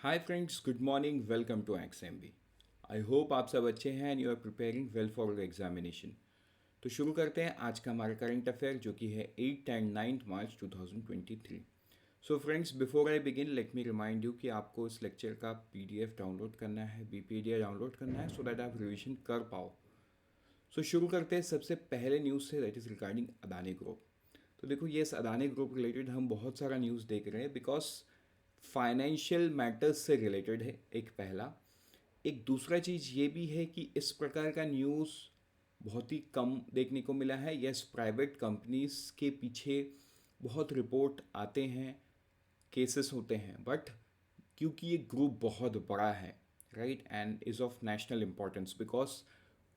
Hi friends, good morning, welcome to XMB। I hope आप सब अच्छे हैं and you are preparing well for the examination. तो शुरू करते हैं आज का हमारा करंट अफेयर जो कि है 8 and 9 March 2023। So friends, before I begin let me remind you कि आपको इस लेक्चर का PDF डाउनलोड करना है, BPDA डाउनलोड करना है सो दैट आप रिविजन कर पाओ। सो शुरू करते हैं सबसे पहले न्यूज़ से, that is regarding Adani group. तो देखो, ये अदानी ग्रुप रिलेटेड हम बहुत सारा न्यूज़ देख रहे हैं बिकॉज फाइनेंशियल मैटर्स से रिलेटेड है, एक पहला। एक दूसरा चीज़ ये भी है कि इस प्रकार का न्यूज़ बहुत ही कम देखने को मिला है। यस, प्राइवेट कंपनीज के पीछे बहुत रिपोर्ट आते हैं, केसेस होते हैं, बट क्योंकि ये ग्रुप बहुत बड़ा है, right, and is of national importance because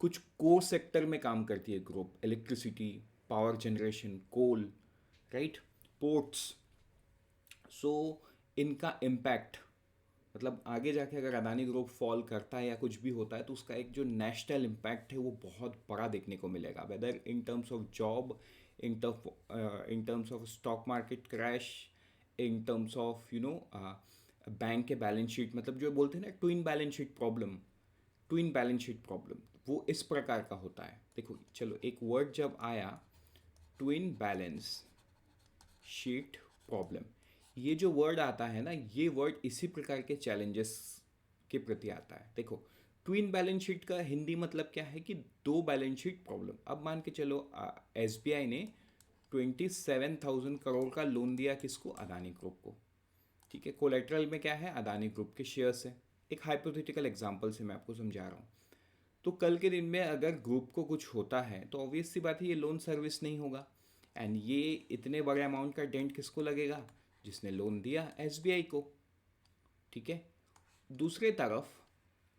कुछ कोर सेक्टर में काम करती है ग्रुप, इलेक्ट्रिसिटी, पावर जनरेशन, कोल, राइट, पोर्ट्स। सो इनका इम्पैक्ट, मतलब आगे जाके अगर अदानी ग्रुप फॉल करता है या कुछ भी होता है तो उसका एक जो नेशनल इम्पैक्ट है वो बहुत बड़ा देखने को मिलेगा, whether in terms of job, in terms of stock market crash, in terms of bank के बैलेंस शीट, मतलब जो बोलते हैं ना ट्विन बैलेंस शीट प्रॉब्लम, वो इस प्रकार का होता है। देखो चलो, एक वर्ड जब आया, ट्विन बैलेंस शीट प्रॉब्लम, ये जो वर्ड आता है ना, ये वर्ड इसी प्रकार के चैलेंजेस के प्रति आता है। देखो, ट्विन बैलेंस शीट का हिंदी मतलब क्या है कि दो बैलेंस शीट प्रॉब्लम। अब मान के चलो, SBI ने 27,000 करोड़ का लोन दिया, किसको? अदानी ग्रुप को। ठीक है, कोलेट्रल में क्या है? अदानी ग्रुप के शेयर्स है। एक हाइपोथेटिकल एग्जांपल से मैं आपको समझा रहा हूँ। तो कल के दिन में अगर ग्रुप को कुछ होता है तो ऑब्वियस सी बात है, ये लोन सर्विस नहीं होगा, एंड ये इतने बड़े अमाउंट का डेंट किसको लगेगा? जिसने लोन दिया, SBI को। ठीक है। दूसरे तरफ,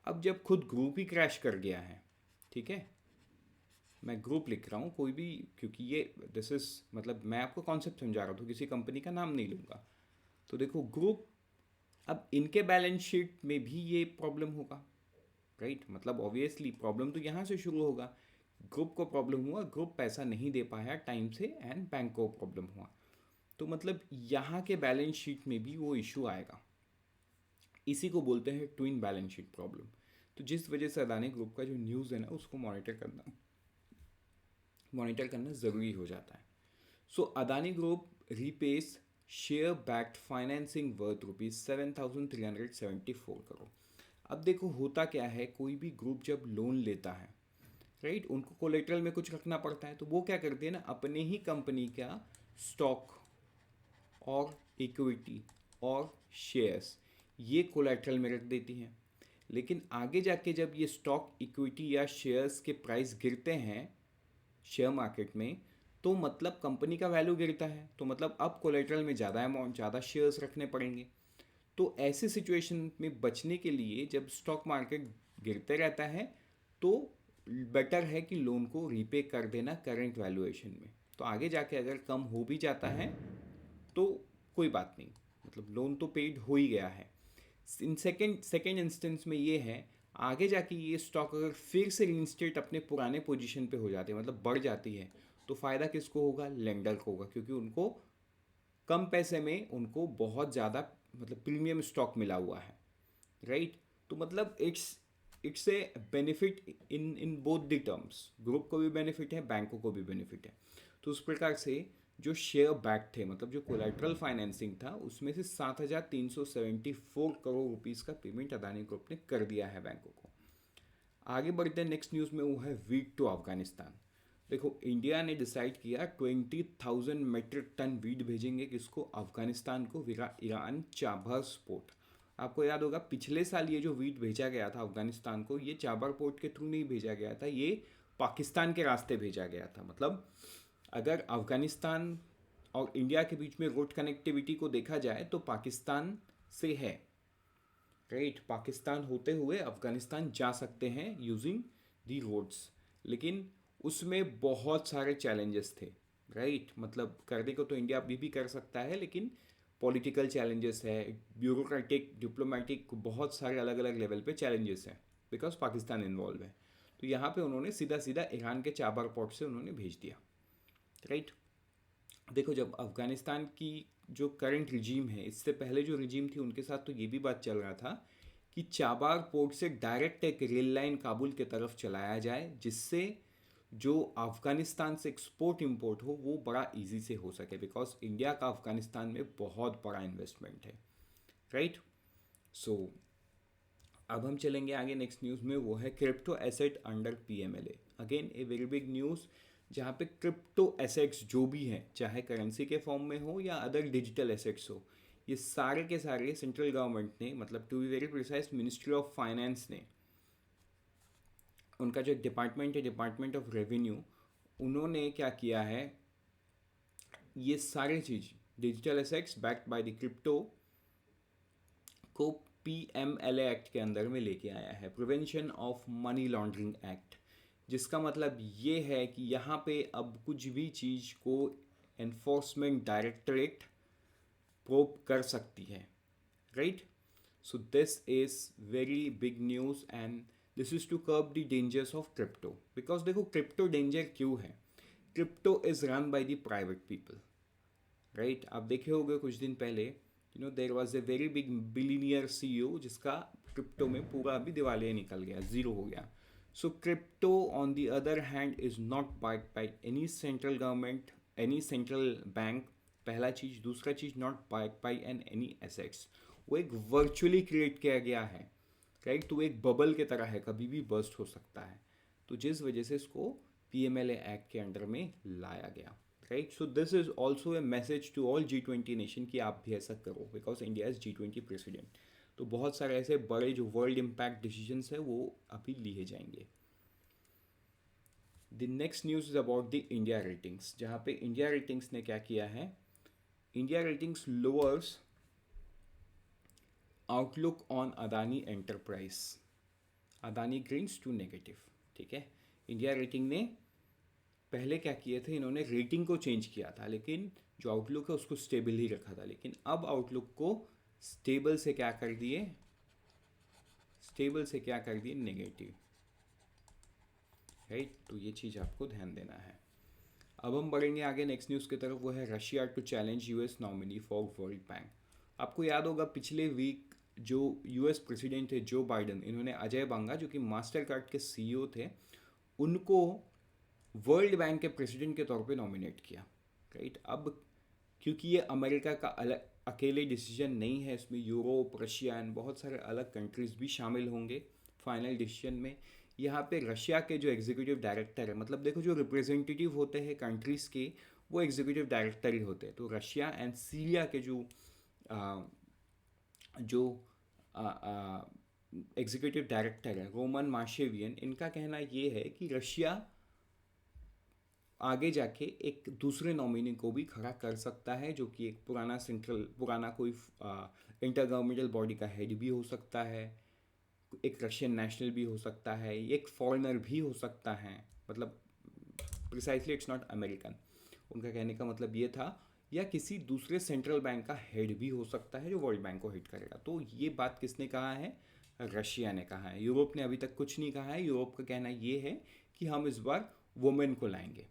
अब जब खुद ग्रुप ही क्रैश कर गया है, ठीक है, मैं ग्रुप लिख रहा हूँ कोई भी, क्योंकि ये दिस इज, मतलब मैं आपको कॉन्सेप्ट समझा रहा हूँ तो किसी कंपनी का नाम नहीं लूँगा। तो देखो, ग्रुप, अब इनके बैलेंस शीट में भी ये प्रॉब्लम होगा, राइट, मतलब ऑब्वियसली प्रॉब्लम तो यहाँ से शुरू होगा। ग्रुप को प्रॉब्लम हुआ, ग्रुप पैसा नहीं दे पाया टाइम से, एंड बैंक को प्रॉब्लम हुआ। तो मतलब यहाँ के बैलेंस शीट में भी वो इशू आएगा। इसी को बोलते हैं ट्विन बैलेंस शीट प्रॉब्लम। तो जिस वजह से अदानी ग्रुप का जो न्यूज़ है ना, उसको मॉनिटर करना ज़रूरी हो जाता है। So Adani group repays share backed financing worth ₹7,374 crore. अब देखो, होता क्या है, कोई भी ग्रुप जब लोन लेता है, राइट, उनको कोलेटरल में कुछ रखना पड़ता है, तो वो क्या करते हैं ना, अपने ही कंपनी का स्टॉक और इक्विटी और शेयर्स, ये कोलेटरल में रख देती हैं। लेकिन आगे जाके जब ये स्टॉक, इक्विटी या शेयर्स के प्राइस गिरते हैं शेयर मार्केट में, तो मतलब कंपनी का वैल्यू गिरता है, तो मतलब अब कोलेटरल में ज़्यादा अमाउंट, ज़्यादा शेयर्स रखने पड़ेंगे। तो ऐसे सिचुएशन में बचने के लिए जब स्टॉक मार्केट गिरते रहता है, तो बेटर है कि लोन को रीपे कर देना करंट वैल्यूएशन में। तो आगे जाके अगर कम हो भी जाता है तो कोई बात नहीं, मतलब लोन तो पेड हो ही गया है। इन सेकेंड इंस्टेंस में ये है, आगे जाके ये स्टॉक अगर फिर से रीइंस्टेट अपने पुराने पोजीशन पे हो जाते हैं, मतलब बढ़ जाती है, तो फ़ायदा किसको होगा? लेंडर को होगा, क्योंकि उनको कम पैसे में उनको बहुत ज़्यादा, मतलब प्रीमियम स्टॉक मिला हुआ है, राइट। तो मतलब it's a benefit in both the terms, group को भी बेनिफिट है, बैंकों को भी बेनिफिट है। तो उस प्रकार से जो शेयर बैक थे, मतलब जो कोलेट्रल फाइनेंसिंग था, उसमें से 7,374 करोड़ रुपीज़ का पेमेंट अदानी ग्रुप ने कर दिया है बैंकों को। आगे बढ़ते हैं नेक्स्ट न्यूज़ में, वो है वीट टू अफगानिस्तान। देखो, इंडिया ने डिसाइड किया 20,000 मेट्रिक टन वीट भेजेंगे, किसको? अफगानिस्तान को, ईरान चाबहार पोर्ट। आपको याद होगा पिछले साल ये जो वीट भेजा गया था अफगानिस्तान को, ये चाबहार पोर्ट के थ्रू नहीं भेजा गया था, ये पाकिस्तान के रास्ते भेजा गया था। मतलब अगर अफगानिस्तान और इंडिया के बीच में रोड कनेक्टिविटी को देखा जाए तो पाकिस्तान से है, राइट, पाकिस्तान होते हुए अफगानिस्तान जा सकते हैं यूजिंग दी रोड्स। लेकिन उसमें बहुत सारे चैलेंजेस थे, राइट, मतलब करने को तो इंडिया अभी भी कर सकता है, लेकिन पॉलिटिकल चैलेंजेस है, ब्यूरोक्रेटिक, डिप्लोमेटिक, बहुत सारे अलग अलग लेवल पे चैलेंजेस हैं, बिकॉज पाकिस्तान इन्वॉल्व है। तो यहाँ पे उन्होंने सीधा सीधा ईरान के चाबर पोर्ट से उन्होंने भेज दिया, राइट। देखो, जब अफ़गानिस्तान की जो करंट रिजीम है, इससे पहले जो रिजीम थी उनके साथ तो ये भी बात चल रहा था कि चाबार पोर्ट से डायरेक्ट एक रेल लाइन काबुल की तरफ चलाया जाए, जिससे जो अफ़गानिस्तान से एक्सपोर्ट इंपोर्ट हो वो बड़ा इजी से हो सके, बिकॉज इंडिया का अफ़गानिस्तान में बहुत बड़ा इन्वेस्टमेंट है, राइट। सो अब हम चलेंगे आगे नेक्स्ट न्यूज़ में, वो है crypto asset under PMLA. Again ए वेरी बिग न्यूज़, जहाँ पे क्रिप्टो एसेट्स जो भी हैं, चाहे करेंसी के फॉर्म में हो या अदर डिजिटल एसेट्स हो, ये सारे के सारे सेंट्रल गवर्नमेंट ने, मतलब to be very precise ministry of finance ने, उनका जो डिपार्टमेंट है, डिपार्टमेंट ऑफ रेवेन्यू, उन्होंने क्या किया है, ये सारे चीज़ digital assets backed by the crypto को पीएमएलए एक्ट के अंदर में लेके आया है, prevention of money laundering act, जिसका मतलब ये है कि यहाँ पे अब कुछ भी चीज़ को एनफोर्समेंट डायरेक्टरेट प्रोब कर सकती है, right. So this is very big news and this is to curb the dangers of crypto, because देखो क्रिप्टो डेंजर क्यों है, crypto is run by the private people, right. आप देखे होंगे कुछ दिन पहले, there was a very big billionaire CEO जिसका क्रिप्टो में पूरा अभी दिवालिया निकल गया, ज़ीरो हो गया। So crypto on the other hand is not wide by any central government, any central bank, पहला चीज़। दूसरा चीज़, not wide by an any assets, वो एक वर्चुअली क्रिएट किया गया है, राइट। तो एक बबल के तरह है, कभी भी बर्स्ट हो सकता है, तो जिस वजह से इसको पीएमएलए एक्ट के अंडर में लाया गया, right. So this is also a message to all G20 nation कि आप भी ऐसा करो, because India is G20 president. तो बहुत सारे ऐसे बड़े जो वर्ल्ड इम्पैक्ट डिसीजंस है वो अभी लिए जाएंगे। The next news is about the India ratings, जहाँ पे इंडिया रेटिंग्स ने क्या किया है, India ratings lowers outlook on Adani enterprise, Adani greens to negative, ठीक है। इंडिया रेटिंग ने पहले क्या किए थे, इन्होंने रेटिंग को चेंज किया था, लेकिन जो आउटलुक है उसको स्टेबल ही रखा था, लेकिन अब आउटलुक को स्टेबल से क्या कर दिए, स्टेबल से क्या कर दिए, नेगेटिव, राइट। तो ये चीज़ आपको ध्यान देना है। अब हम बढ़ेंगे आगे नेक्स्ट न्यूज़ की तरफ, वो है Russia to challenge US nominee for world bank. आपको याद होगा पिछले वीक जो यूएस प्रेसिडेंट थे जो बाइडन, इन्होंने अजय बांगा जो कि मास्टर कार्ड के सीईओ थे, उनको वर्ल्ड बैंक के प्रेसिडेंट के तौर पे नॉमिनेट किया, राइट। अब क्योंकि ये अमेरिका का अलग अकेले डिसीजन नहीं है, इसमें यूरोप, रशिया एंड बहुत सारे अलग कंट्रीज़ भी शामिल होंगे फाइनल डिसीजन में। यहाँ पे रशिया के जो एग्जीक्यूटिव डायरेक्टर है, मतलब देखो जो रिप्रेजेंटेटिव होते हैं कंट्रीज़ के, वो एग्जीक्यूटिव डायरेक्टर ही होते हैं। तो रशिया एंड सीरिया के आ, जो एग्जीक्यूटिव डायरेक्टर है रोमन माशेवियन, इनका कहना ये है कि रशिया आगे जाके एक दूसरे नॉमिनी को भी खड़ा कर सकता है, जो कि एक पुराना कोई इंटर गवर्नमेंटल बॉडी का हेड भी हो सकता है, एक रशियन नेशनल भी हो सकता है, एक फॉरेनर भी हो सकता है, मतलब प्रिसाइसली इट्स नॉट अमेरिकन। उनका कहने का मतलब ये था, या किसी दूसरे सेंट्रल बैंक का हेड भी हो सकता है जो वर्ल्ड बैंक को हेड करेगा। तो ये बात किसने कहा है, रशिया ने कहा है। यूरोप ने अभी तक कुछ नहीं कहा है। यूरोप का कहना ये है कि हम इस बार वुमेन को लाएंगे।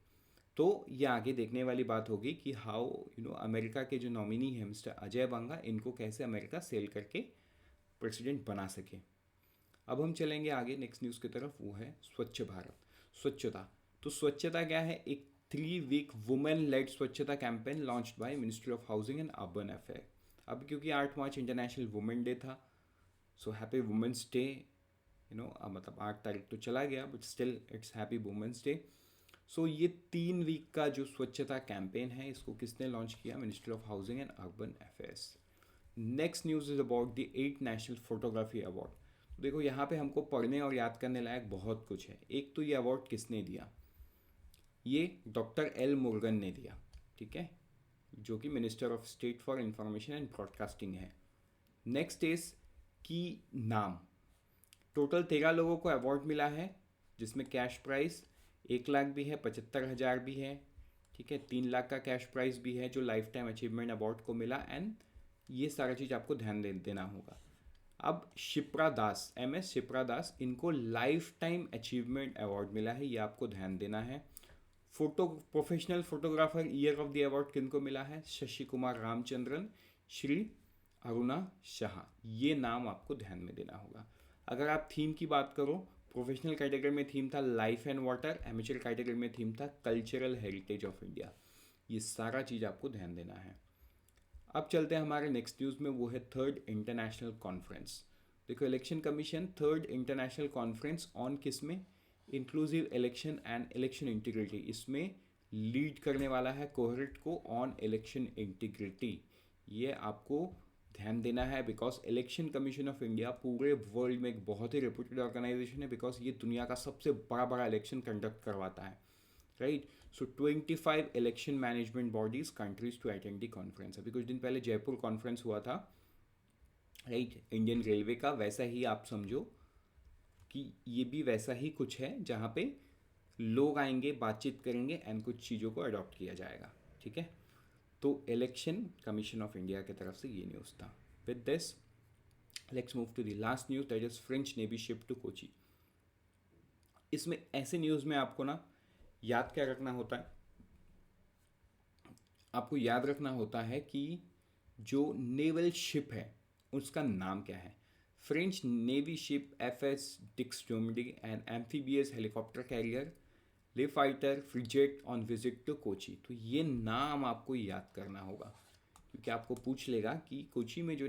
तो ये आगे देखने वाली बात होगी कि हाउ अमेरिका के जो नॉमिनी है मिस्टर अजय बांगा, इनको कैसे अमेरिका सेल करके प्रेसिडेंट बना सके। अब हम चलेंगे आगे नेक्स्ट न्यूज़ की तरफ, वो है स्वच्छ भारत, स्वच्छता। तो स्वच्छता क्या है, एक 3 वीक वुमेन लेड स्वच्छता campaign launched by ministry of housing and urban affair. अब क्योंकि 8 मार्च इंटरनेशनल वुमेन डे था, सो हैप्पी वुमेंस डे, मतलब 8 तारीख तो चला गया, but still it's happy women's day. So ये 3 वीक का जो स्वच्छता कैंपेन है, इसको किसने लॉन्च किया, ministry of housing and urban affairs. Next news is about the 8th national photography award. तो देखो यहाँ पे हमको पढ़ने और याद करने लायक बहुत कुछ है। एक तो ये अवार्ड किसने दिया, ये डॉक्टर एल मुरुगन ने दिया, ठीक है, जो कि minister of state for information and broadcasting है। नेक्स्ट इज की नाम, टोटल 13 लोगों को अवार्ड मिला है, जिसमें कैश प्राइस 1 लाख भी है, 75,000 भी है, ठीक है, 3 लाख का कैश प्राइस भी है जो लाइफ टाइम अचीवमेंट अवार्ड को मिला, एंड ये सारा चीज़ आपको ध्यान देना होगा। अब शिप्रा दास, MS शिप्रा दास, इनको लाइफ टाइम अचीवमेंट अवार्ड मिला है, ये आपको ध्यान देना है। Photo professional photographer year of the award किनको मिला है? शशि कुमार रामचंद्रन, श्री अरुणा शाह। ये नाम आपको ध्यान में देना होगा। अगर आप थीम की बात करो, प्रोफेशनल कैटेगरी में थीम था life and water, amateur category में थीम था कल्चरल हेरिटेज ऑफ इंडिया। ये सारा चीज़ आपको ध्यान देना है। अब चलते हैं हमारे नेक्स्ट न्यूज़ में, वो है थर्ड इंटरनेशनल कॉन्फ्रेंस। देखो, election commission third international conference on किस में? Inclusive election and election integrity, इसमें लीड करने वाला है कोहरेट को ऑन इलेक्शन इंटीग्रिटी। ये आपको ध्यान देना है, because election commission of India पूरे वर्ल्ड में एक बहुत ही रेप्यूटेड ऑर्गेनाइजेशन है, बिकॉज ये दुनिया का सबसे बड़ा बड़ा इलेक्शन कंडक्ट करवाता है, right. So 25 election management bodies countries to attend the conference. अभी कुछ दिन पहले जयपुर कॉन्फ्रेंस हुआ था, राइट, इंडियन रेलवे का। वैसा ही आप समझो कि ये भी वैसा ही कुछ है, जहाँ पे लोग आएंगे, बातचीत करेंगे एंड कुछ चीज़ों को अडॉप्ट किया जाएगा, ठीक है। तो इलेक्शन कमीशन ऑफ इंडिया की तरफ से ये न्यूज़ था। With this let's move to the last news, that is French navy ship to Kochi. इसमें ऐसे न्यूज़ में आपको ना याद क्या रखना होता है? आपको याद रखना होता है कि जो नेवल शिप है उसका नाम क्या है। French navy ship FS Dixmude and amphibious helicopter carrier La Fayette frigate on visit to Kochi. तो ये नाम आपको याद करना होगा, क्योंकि आपको पूछ लेगा कि कोची में जो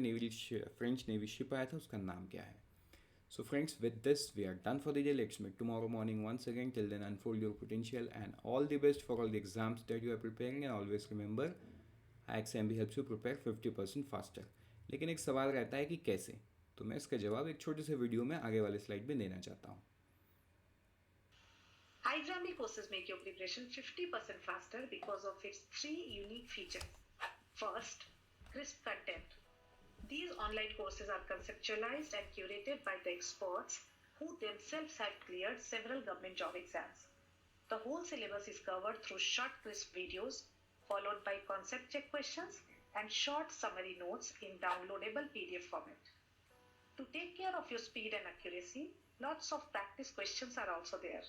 फ्रेंच नेवी शिप आया था उसका नाम क्या है। So friends, with this we are done for the day. Let's meet tomorrow morning once again. Till then, unfold your potential and all the best for all the exams that you are preparing. And always remember, IXMB helps you prepare 50% faster. लेकिन एक सवाल रहता है कि कैसे, तो मैं इसका जवाब एक छोटे से वीडियो में आगे वाले स्लाइड में देना चाहता हूँ। iXambi courses make your preparation 50% faster because of its 3 unique features. First, crisp content. These online courses are conceptualized and curated by the experts who themselves have cleared several government job exams. The whole syllabus is covered through short, crisp videos, followed by concept check questions and short summary notes in downloadable PDF format. To take care of your speed and accuracy, lots of practice questions are also there.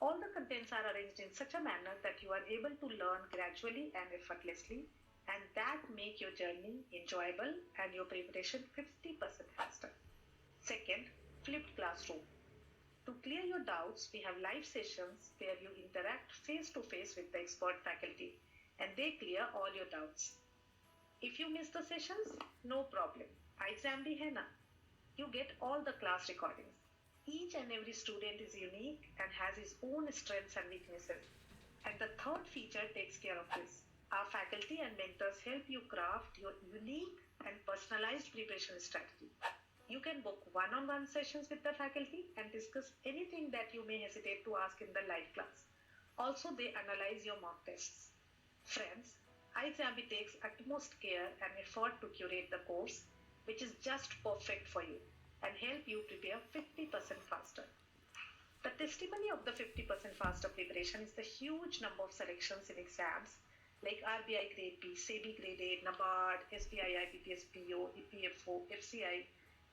All the contents are arranged in such a manner that you are able to learn gradually and effortlessly, and that make your journey enjoyable and your preparation 50% faster. Second, flipped classroom. To clear your doubts, we have live sessions where you interact face to face with the expert faculty and they clear all your doubts. If you miss the sessions, no problem. iXambi hai na? You get all the class recordings. Each and every student is unique and has his own strengths and weaknesses. And the third feature takes care of this. Our faculty and mentors help you craft your unique and personalized preparation strategy. You can book one-on-one sessions with the faculty and discuss anything that you may hesitate to ask in the live class. Also, they analyze your mock tests. Friends, iXambi takes utmost care and effort to curate the course, which is just perfect for you and help you prepare 50% faster. The testimony of the 50% faster preparation is the huge number of selections in exams like RBI Grade B, SEBI Grade A, NABARD, SBI IBPS PO, EPFO, FCI,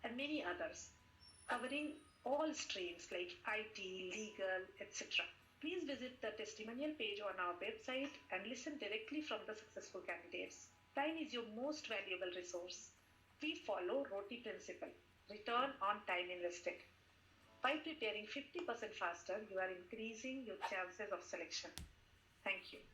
and many others, covering all streams like IT, legal, etc. Please visit the testimonial page on our website and listen directly from the successful candidates. Time is your most valuable resource. We follow ROTI principle, return on time invested. By preparing 50% faster, you are increasing your chances of selection. Thank you.